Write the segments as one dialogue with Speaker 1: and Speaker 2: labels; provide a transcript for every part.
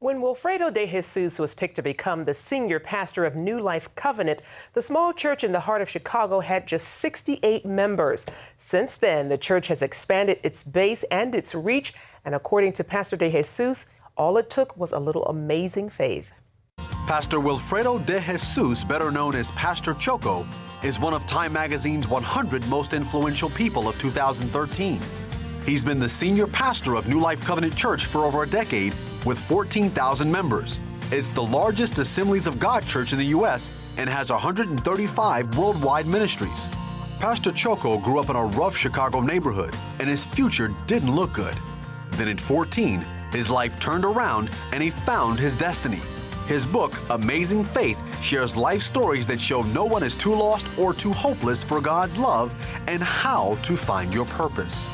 Speaker 1: When Wilfredo de Jesus was picked to become the senior pastor of New Life Covenant, the small church in the heart of Chicago had just 68 members. Since then, the church has expanded its base and its reach, and according to Pastor de Jesus, all it took was a little amazing faith.
Speaker 2: Pastor Wilfredo de Jesus, better known as Pastor Choco, is one of Time Magazine's 100 most influential people of 2013. He's been the senior pastor of New Life Covenant Church for over a decade with 14,000 members. It's the largest Assemblies of God church in the U.S. and has 135 worldwide ministries. Pastor Choco grew up in a rough Chicago neighborhood, and his future didn't look good. Then at 14, his life turned around and he found his destiny. His book, Amazing Faith, shares life stories that show no one is too lost or too hopeless for God's love and how to find your purpose.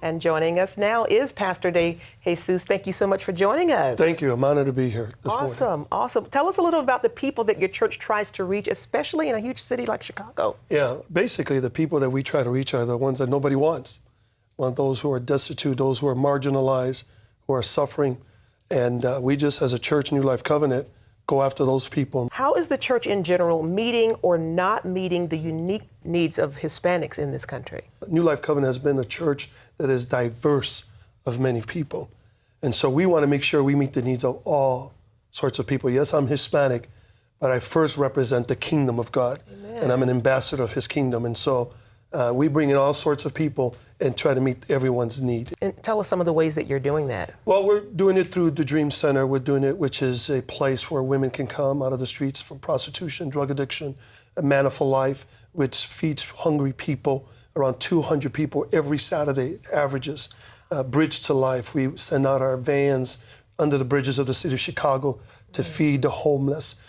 Speaker 1: And joining us now is Pastor de Jesus. Thank you so much for joining us.
Speaker 3: Thank you. I'm honored to be here this morning.
Speaker 1: Awesome. Tell us a little about the people that your church tries to reach, especially in a huge city like Chicago.
Speaker 3: Yeah, basically the people that we try to reach are the ones that nobody wants. Those who are destitute, those who are marginalized, who are suffering. And we just, as a church, New Life Covenant, go after those people.
Speaker 1: How is the church in general meeting or not meeting the unique needs of Hispanics in this country?
Speaker 3: New Life Covenant has been a church that is diverse of many people. And so we want to make sure we meet the needs of all sorts of people. Yes, I'm Hispanic, but I first represent the kingdom of God. Amen. And I'm an ambassador of his kingdom. And so we bring in all sorts of people and try to meet everyone's need.
Speaker 1: And tell us some of the ways that you're doing that.
Speaker 3: Well, we're doing it through the Dream Center. We're doing it, which is a place where women can come out of the streets from prostitution, drug addiction, a Manna for Life, which feeds hungry people, around 200 people every Saturday, averages. Bridge to Life, we send out our vans under the bridges of the city of Chicago to feed the homeless.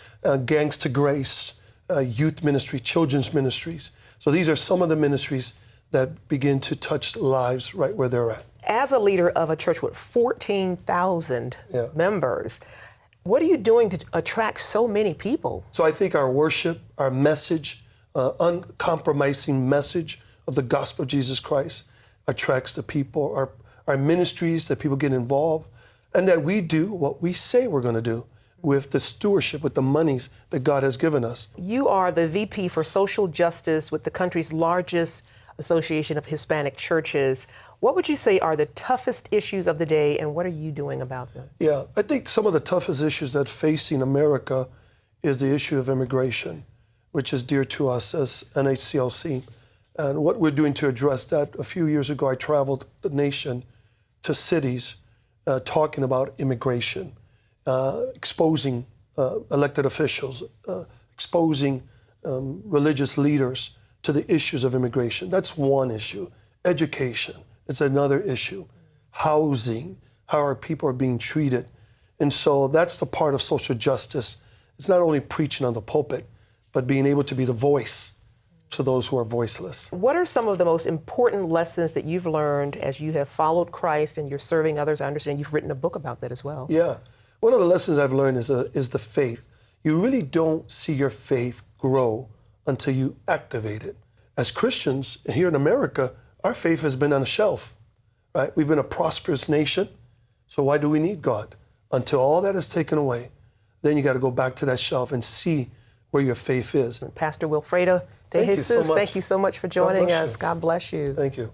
Speaker 3: Gangs to Grace, youth ministry, children's ministries. So these are some of the ministries that begin to touch lives right where they're at.
Speaker 1: As a leader of a church with 14,000 members, what are you doing to attract so many people?
Speaker 3: So I think our worship, our message, uncompromising message of the gospel of Jesus Christ attracts the people, our ministries, that people get involved, and that we do what we say we're going to do with the stewardship, with the monies that God has given us.
Speaker 1: You are the VP for Social Justice with the country's largest association of Hispanic churches. What would you say are the toughest issues of the day, and what are you doing about them?
Speaker 3: Yeah, I think some of the toughest issues that facing America is the issue of immigration, which is dear to us as NHCLC. And what we're doing to address that, a few years ago, I traveled the nation to cities talking about immigration, exposing elected officials, exposing religious leaders to the issues of immigration. That's one issue. Education, it's another issue. Housing, how our people are being treated. And so that's the part of social justice. It's not only preaching on the pulpit, but being able to be the voice to those who are voiceless.
Speaker 1: What are some of the most important lessons that you've learned as you have followed Christ and you're serving others? I understand you've written a book about that as well.
Speaker 3: Yeah. One of the lessons I've learned is the faith. You really don't see your faith grow until you activate it. As Christians here in America, our faith has been on a shelf, right? We've been a prosperous nation, so why do we need God? Until all that is taken away, then you got to go back to that shelf and see where your faith is.
Speaker 1: Pastor Wilfredo de Jesus, thank you so much for joining us. God bless you.
Speaker 3: Thank you.